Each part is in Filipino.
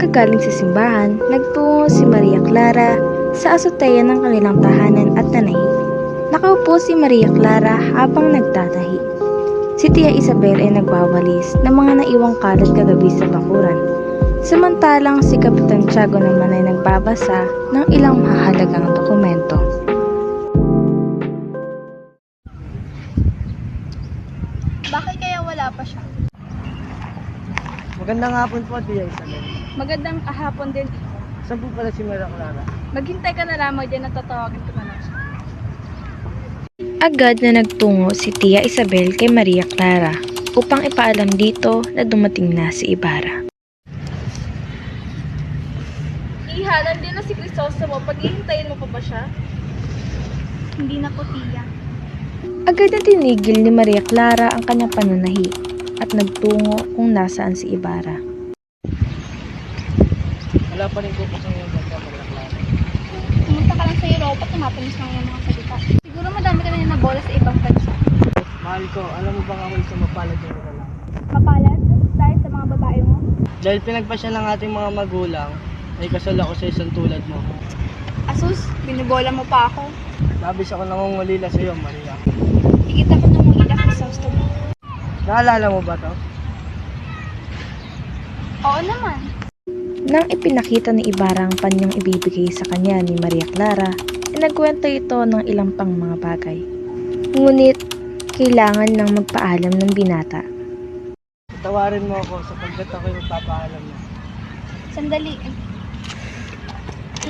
Pagkagaling sa simbahan, nagtungo si Maria Clara sa azotea ng kanilang tahanan at nanahi. Nakaupo si Maria Clara habang nagtatahi. Si Tia Isabel ay nagwawalis ng mga naiwang kalat kagabi sa bakuran. Samantalang si Kapitan Tiago naman ay nagbabasa ng ilang mahalagang dokumento. Bakit kaya wala pa siya? Magandang hapon po, Tia Isabel. Magandang kahapon din. Saan po pala si Maria Clara? Maghintay ka na lamang dyan at tatawagin ko na lang siya. Agad na nagtungo si Tia Isabel kay Maria Clara upang ipaalam dito na dumating na si Ibarra. Iha, nandiyan na si Crisostomo. Paghihintayin mo pa ba siya? Hindi na po, Tia. Agad na tinigil ni Maria Clara ang kanyang pananahi at nagtungo kung nasaan si Ibarra. Wala pa rin po po sa iyong ganda, Maria Clara. Pumunta ka lang sa Europa at tumapanis lang yung mga salita. Siguro madami ka na yung nabola sa ibang bansa. Mahal ko, alam mo bang ako isang mapalad yung wala? Mapalad? Dahil sa mga babae mo? Dahil pinagpasya ng ating mga magulang, ay kasal ako sa isang tulad mo. Asus, binibola mo pa ako. Labis ako nangungulila sa iyo, Maria. Higit ako namumila Crisostomo. Naalala mo ba to? Oo naman. Nang ipinakita ni Ibarra ang panyong ibibigay sa kanya ni Maria Clara, ay nagkwento ito ng ilang pang mga bagay. Ngunit, kailangan nang magpaalam ng binata. Tawarin mo ako sapagkat ako'y magpapaalam na. Sandali.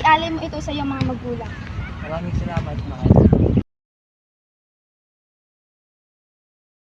Ialay mo ito sa iyong mga magulang. Maraming salamat, mahal.